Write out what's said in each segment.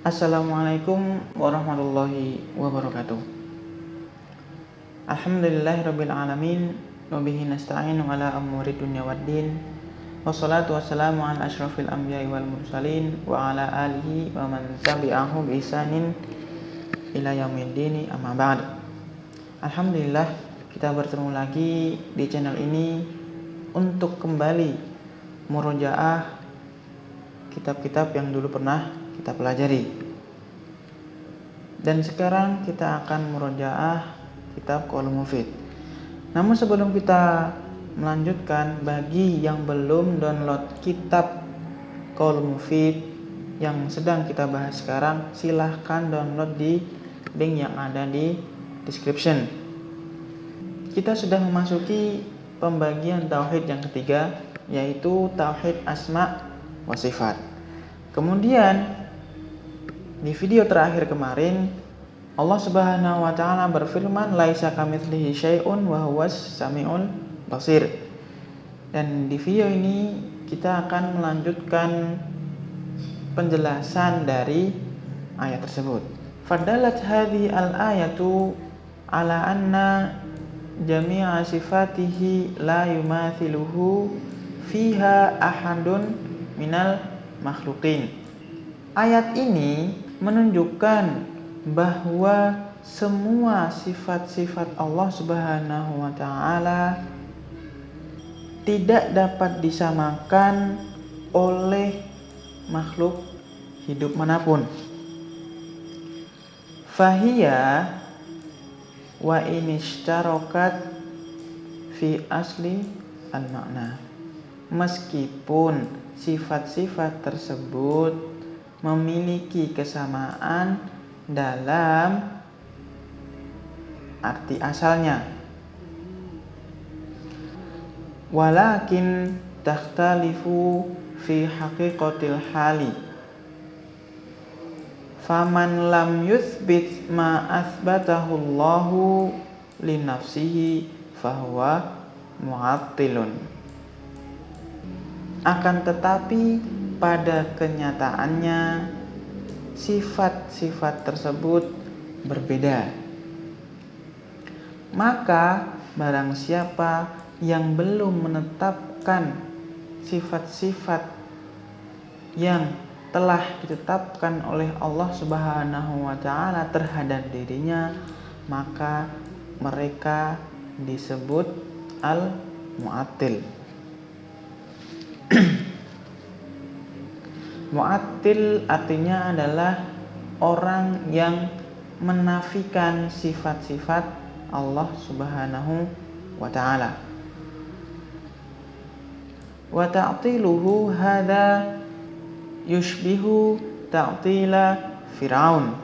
Assalamualaikum warahmatullahi wabarakatuh. Alhamdulillahirabbil alamin wa bihi nasta'inu ala umuri dunya waddin. Wassalatu wassalamu ala asyrafil anbiya'i wal mursalin wa ala alihi wa man tabi'ahu bi ihsanin ila yaumiddin, amma ba'd. Alhamdulillah, kita bertemu lagi di channel ini untuk kembali murojaah kitab-kitab yang dulu pernah kita pelajari. Dan sekarang kita akan murojaah kitab Qaulun Mufid. Namun sebelum kita melanjutkan, bagi yang belum download kitab Qaulun Mufid yang sedang kita bahas sekarang, silahkan download di link yang ada di description. Kita sudah memasuki pembagian tauhid yang ketiga, yaitu tauhid asma wa sifat. Kemudian di video terakhir kemarin, Allah Subhanahu wa taala berfirman, laisa kamitslihi syai'un wa huwas samiul basir. Dan di video ini kita akan melanjutkan penjelasan dari ayat tersebut. Fadalat hadhi al-ayatu ala anna jami'a sifatihi la yumathiluhu fiha ahadun minal makhluqin. Ayat ini menunjukkan bahwa semua sifat-sifat Allah Subhanahu wa taala tidak dapat disamakan oleh makhluk hidup manapun. Fahiya wa inishtarokat fi asli al-ma'na. Meskipun sifat-sifat tersebut memiliki kesamaan dalam arti asalnya, walakin takhtalifu fi haqiqatil hali. Faman lam yuthbit ma athbatahu Allahu li nafsihi fahuwa mu'attilun. Akan tetapi pada kenyataannya sifat-sifat tersebut berbeda. Maka barang siapa yang belum menetapkan sifat-sifat yang telah ditetapkan oleh Allah Subhanahu wa taala terhadap dirinya, maka mereka disebut al-mu'attil. Mu'attil artinya adalah orang yang menafikan sifat-sifat Allah Subhanahu wa taala. Wa ta'tiluhu hadza yushbihu ta'tila Fir'aun.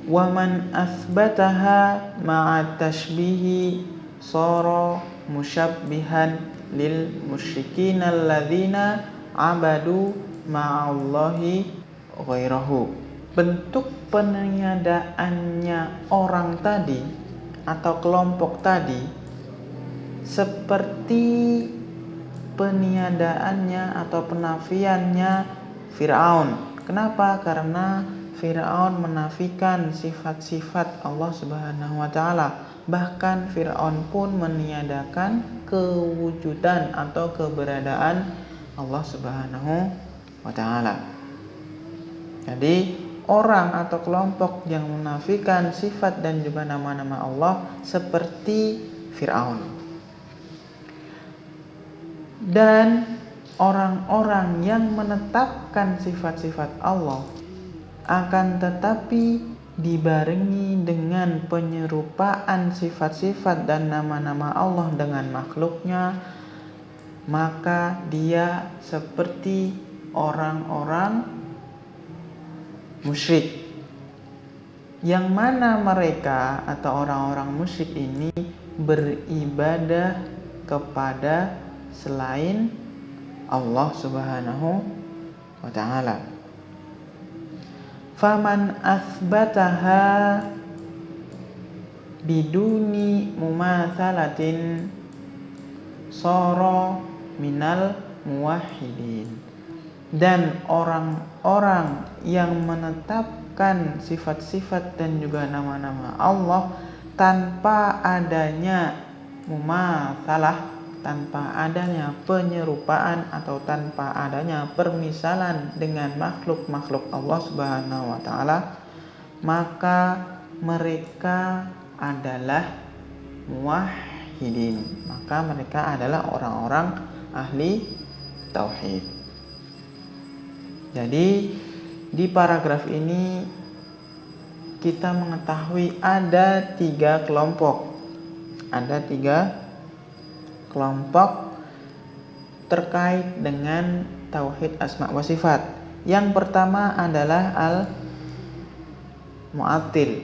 Wa man athbataha ma'a tashbihi sara musyabbihan lil musyrikin alladzina abadu ma'allahi ghairahu. Bentuk peniadaannya orang tadi atau kelompok tadi seperti peniadaannya atau penafiannya Fir'aun. Kenapa? Karena Fir'aun menafikan sifat-sifat Allah Subhanahu wa taala. Bahkan Fir'aun pun meniadakan kewujudan atau keberadaan Allah Subhanahu wa ta'ala. Jadi orang atau kelompok yang menafikan sifat dan juga nama-nama Allah seperti Fir'aun. Dan orang-orang yang menetapkan sifat-sifat Allah akan tetapi dibarengi dengan penyerupaan sifat-sifat dan nama-nama Allah dengan makhluknya, maka dia seperti orang-orang musyrik, yang mana mereka atau orang-orang musyrik ini beribadah kepada selain Allah Subhanahu wa ta'ala. Faman athbataha biduni mumathalatin sara minal muwahhidin. dan orang-orang yang menetapkan sifat-sifat dan juga nama-nama Allah tanpa adanya mumatsalah, tanpa adanya penyerupaan atau tanpa adanya permisalan dengan makhluk-makhluk Allah Subhanahu wa taala, maka mereka adalah muwahhidin. Maka mereka adalah orang-orang ahli tauhid. Jadi di paragraf ini kita mengetahui ada tiga kelompok. Ada tiga kelompok terkait dengan tauhid asma wa sifat. Yang pertama adalah al-mu'attil,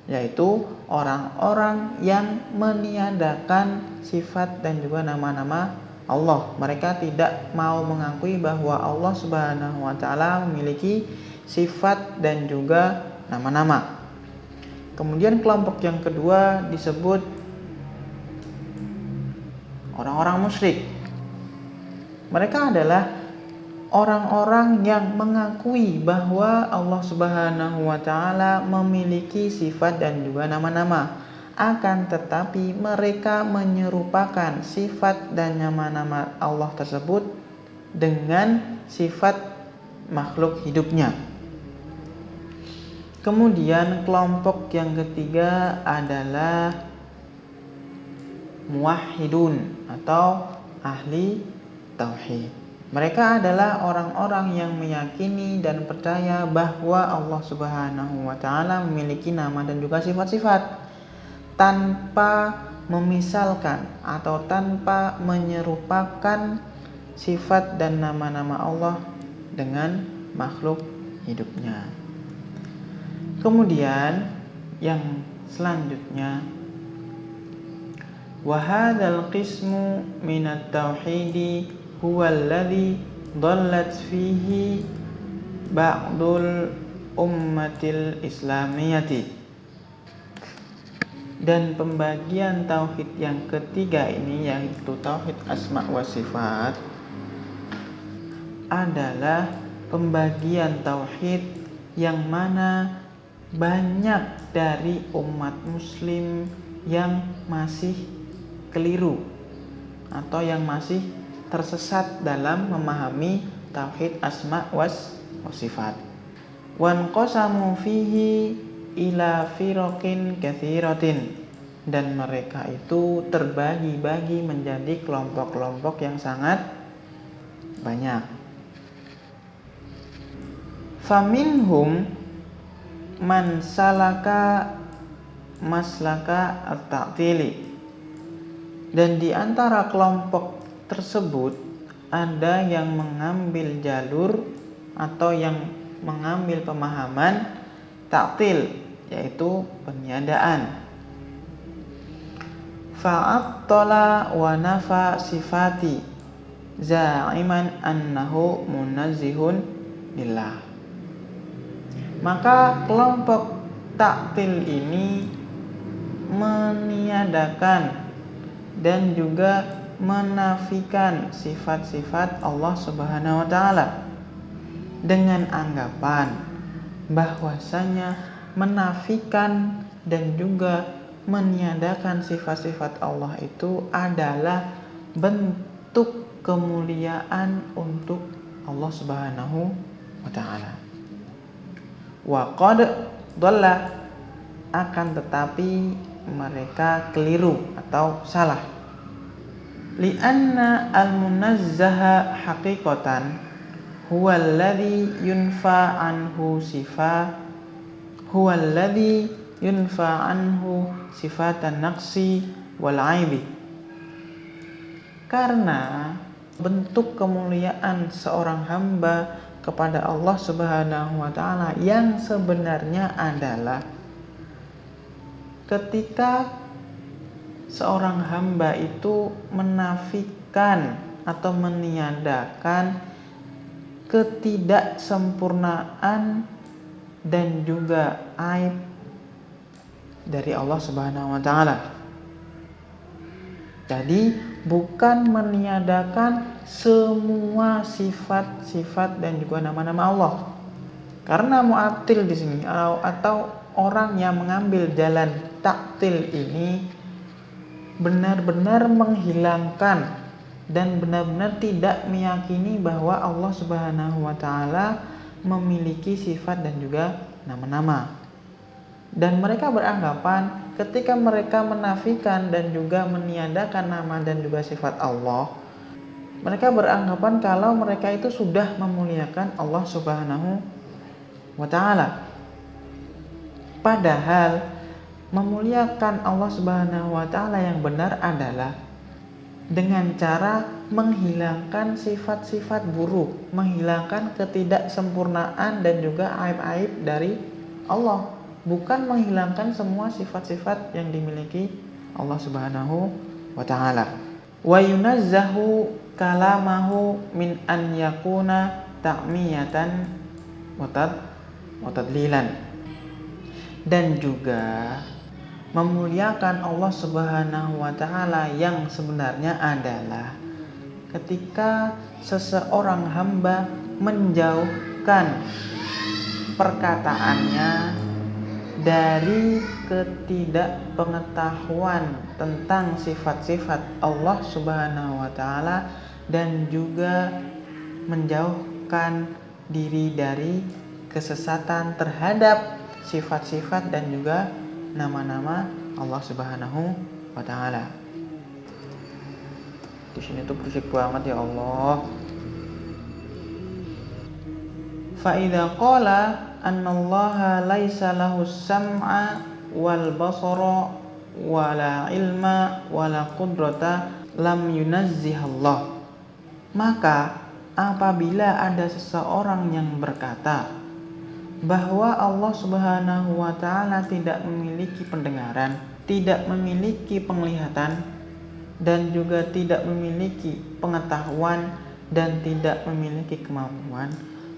yaitu orang-orang yang meniadakan sifat dan juga nama-nama Allah. Mereka tidak mau mengakui bahwa Allah Subhanahu wa taala memiliki sifat dan juga nama-nama. Kemudian kelompok yang kedua disebut orang-orang musyrik. Mereka adalah orang-orang yang mengakui bahwa Allah Subhanahu wa taala memiliki sifat dan juga nama-nama. Akan tetapi mereka menyerupakan sifat dan nama-nama Allah tersebut dengan sifat makhluk hidupnya. Kemudian kelompok yang ketiga adalah muwahhidun atau ahli tauhid. Mereka adalah orang-orang yang meyakini dan percaya bahwa Allah Subhanahu wa taala memiliki nama dan juga sifat-sifat tanpa memisalkan atau tanpa menyerupakan sifat dan nama-nama Allah dengan makhluk hidupnya. Kemudian yang selanjutnya, wa hadzal qismu minat tauhidi huwa alladhi dhallat fihi ba'dul ummatil islamiyati. Dan pembagian tauhid yang ketiga ini, yaitu tauhid asma wa sifat, adalah pembagian tauhid yang mana banyak dari umat muslim yang masih keliru atau yang masih tersesat dalam memahami tauhid asma wa sifat. Wan qasamu fihi ila firaqin katsiratin, dan mereka itu terbagi-bagi menjadi kelompok-kelompok yang sangat banyak. Faminhum man salaka maslaka at-ta'tili, dan di antara kelompok tersebut ada yang mengambil jalur atau yang mengambil pemahaman ta'til, yaitu peniadaan. Fa'attala wa nafa sifati za'iman annahu munazzihun lillah. Maka kelompok ta'til ini meniadakan dan juga menafikan sifat-sifat Allah Subhanahu wa taala dengan anggapan bahwasanya menafikan dan juga meniadakan sifat-sifat Allah itu adalah bentuk kemuliaan untuk Allah Subhanahu wa taala. Wa qad dhalla, akan tetapi mereka keliru atau salah. Li'anna al-munazzaha haqiqatan huwa alladhi yunfa anhu sifatan naqsi wal aibi. Karena bentuk kemuliaan seorang hamba kepada Allah Subhanahu wa taala yang sebenarnya adalah ketika seorang hamba itu menafikan atau meniadakan ketidaksempurnaan dan juga aib dari Allah Subhanahu wa taala. Jadi bukan meniadakan semua sifat-sifat dan juga nama-nama Allah. Karena mu'attil di sini atau orang yang mengambil jalan taktil ini benar-benar menghilangkan dan benar-benar tidak meyakini bahwa Allah Subhanahu wa taala memiliki sifat dan juga nama-nama. Dan mereka beranggapan ketika mereka menafikan dan juga meniadakan nama dan juga sifat Allah, mereka beranggapan kalau mereka itu sudah memuliakan Allah Subhanahu wa taala. Padahal memuliakan Allah Subhanahu wa taala yang benar adalah dengan cara menghilangkan sifat-sifat buruk, menghilangkan ketidaksempurnaan dan juga aib-aib dari Allah, bukan menghilangkan semua sifat-sifat yang dimiliki Allah Subhanahu wa taala. Wa yunazzahu kalamahu min an yakuna ta'miyatan wa tadlilan. Dan juga memuliakan Allah Subhanahu wa taala yang sebenarnya adalah ketika seseorang hamba menjauhkan perkataannya dari ketidakpengetahuan tentang sifat-sifat Allah Subhanahu wa taala dan juga menjauhkan diri dari kesesatan terhadap sifat-sifat dan juga nama-nama Allah Subhanahu wa taala. Di sini tuh berisik banget ya Allah. Fa idza qala annallaha laisa lahu sam'a wal basara wala ilma wala qudrata lam yunazzihallah. Maka apabila ada seseorang yang berkata bahwa Allah Subhanahu wa taala tidak memiliki pendengaran, tidak memiliki penglihatan, dan juga tidak memiliki pengetahuan dan tidak memiliki kemampuan,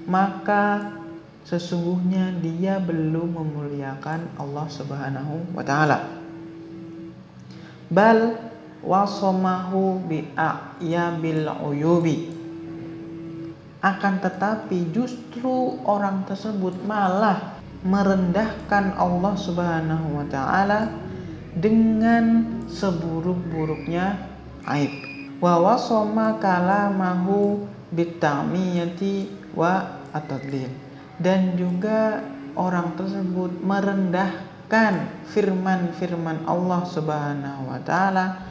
maka sesungguhnya dia belum memuliakan Allah Subhanahu wa taala. Bal wasamahu bi a'yabil uyubi. Akan tetapi justru orang tersebut malah merendahkan Allah Subhanahu wa taala dengan seburuk-buruknya aib. Wa wasama kalamahu bitamiyati wa atadlil. Dan juga orang tersebut merendahkan firman-firman Allah Subhanahu wa taala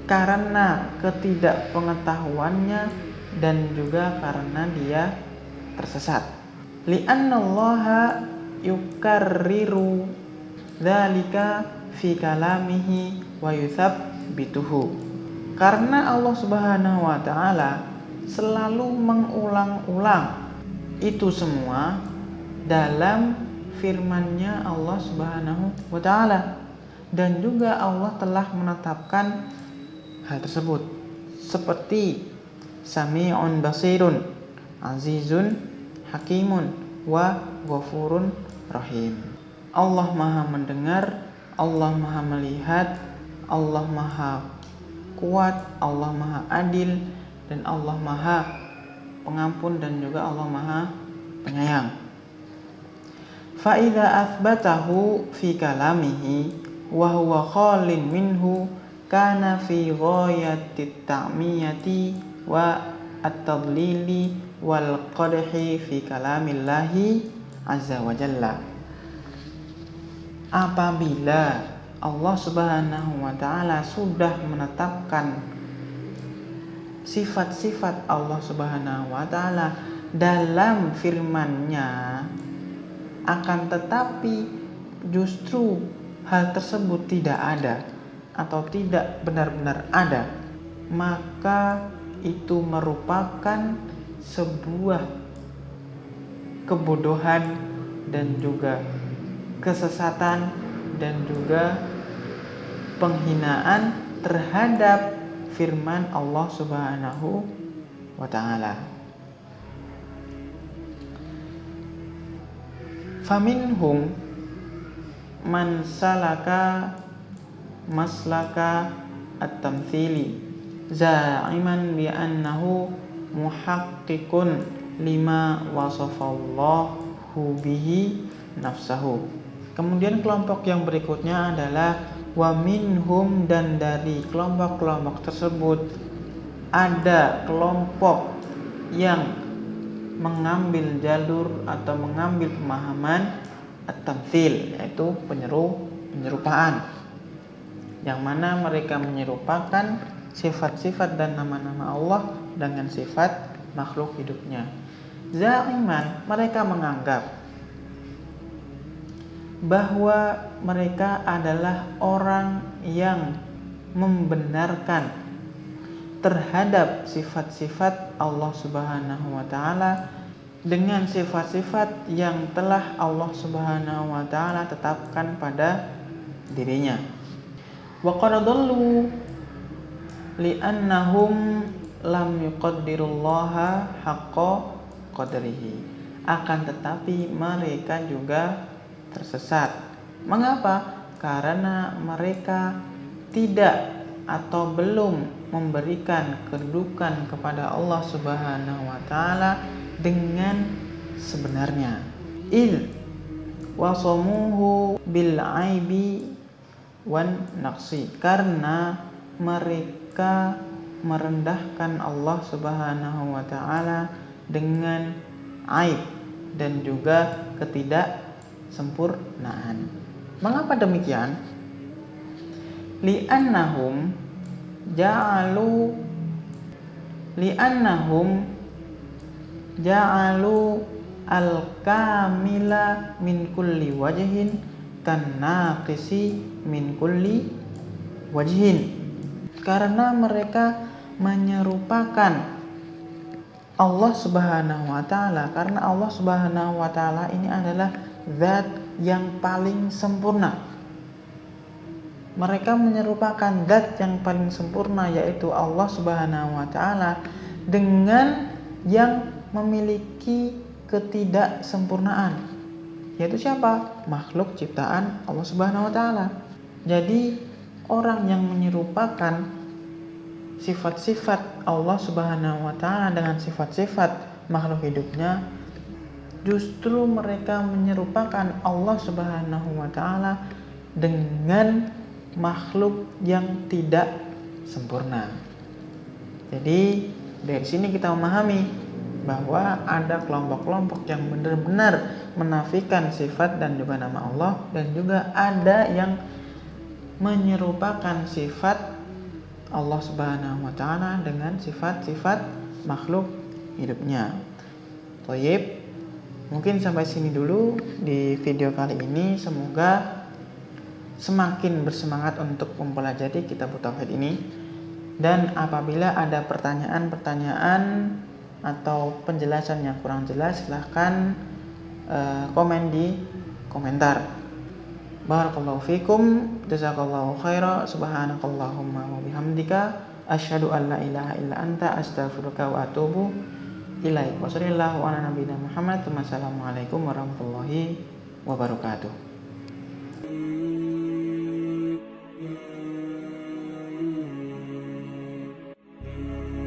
karena ketidakpengetahuannya dan juga karena dia tersesat. Li'annallaha yukarriru dzalika fi kalamihi wa yuthabbituhu. Karena Allah Subhanahu wa taala selalu mengulang-ulang itu semua dalam firman-Nya Allah Subhanahu wa taala, dan juga Allah telah menetapkan hal tersebut seperti Sami'un basirun, azizun, hakimun, wa ghafurun rahim. Allah maha mendengar, Allah maha melihat, Allah maha kuat, Allah maha adil, dan Allah maha pengampun dan juga Allah maha penyayang. Fa idza athbatahu fi kalamihi wa huwa khalin minhu kana fi ghayatit ta'miyati wa at-tadlili wal qadhi fi kalamillahi azza wa jalla. Apabila Allah Subhanahu wa taala sudah menetapkan sifat-sifat Allah Subhanahu wa taala dalam firman-Nya, akan tetapi justru hal tersebut tidak ada atau tidak benar-benar ada, maka itu merupakan sebuah kebodohan dan juga kesesatan dan juga penghinaan terhadap firman Allah Subhanahu wa taala. Faminhum man salaka maslaka at-tamthili za'iman bi annahu muhaqqiqun lima wasafallahu bihi nafsahu. Kemudian kelompok yang berikutnya adalah wa minhum, dan dari kelompok-kelompok tersebut ada kelompok yang mengambil jalur atau mengambil pemahaman at-tamtsil, yaitu penyerupaan, yang mana mereka menyerupakan sifat-sifat dan nama-nama Allah dengan sifat makhluk hidupnya. Za'iman, mereka menganggap bahwa mereka adalah orang yang membenarkan terhadap sifat-sifat Allah Subhanahu wa taala dengan sifat-sifat yang telah Allah Subhanahu wa taala tetapkan pada dirinya. Wa qad dhallu li'annahum lam yuqaddirullaha haqqa qadrihi. Akan tetapi mereka juga tersesat. Mengapa? Karena mereka tidak atau belum memberikan kedudukan kepada Allah Subhanahu wa taala dengan sebenarnya. Il wasamuhu bil aibi wan naqsi, karena mereka merendahkan Allah Subhanahu wa taala dengan aib dan juga ketidaksempurnaan. Mengapa demikian? Li'annahum ja'alu al-kamila min kulli wajhin kan naqisi min kulli wajhin. Karena mereka menyerupakan Allah Subhanahu wa taala, karena Allah Subhanahu wa taala ini adalah zat yang paling sempurna. Mereka menyerupakan zat yang paling sempurna, yaitu Allah Subhanahu wa taala, dengan yang memiliki ketidaksempurnaan, yaitu siapa? Makhluk ciptaan Allah Subhanahu wa taala. Jadi orang yang menyerupakan sifat-sifat Allah Subhanahu wa taala dengan sifat-sifat makhluk hidupnya, justru mereka menyerupakan Allah Subhanahu wa taala dengan makhluk yang tidak sempurna. Jadi dari sini kita memahami bahwa ada kelompok-kelompok yang benar-benar menafikan sifat dan juga nama Allah, dan juga ada yang menyerupakan sifat Allah Subhanahu wa taala dengan sifat-sifat makhluk hidupnya. Thayyib, mungkin sampai sini dulu di video kali ini. Semoga semakin bersemangat untuk mempelajari kitab tauhid ini. Dan apabila ada pertanyaan-pertanyaan atau penjelasan yang kurang jelas, silahkan komen di komentar. Barakallahu fikum, jazakallahu khaira, subhanakallahumma wa bihamdika, asyhadu an la ilaha illa anta, astaghfiruka wa atubu ilaik. Wa sallallahu ala nabiyina Muhammad. Wassalamualaikum warahmatullahi wabarakatuh.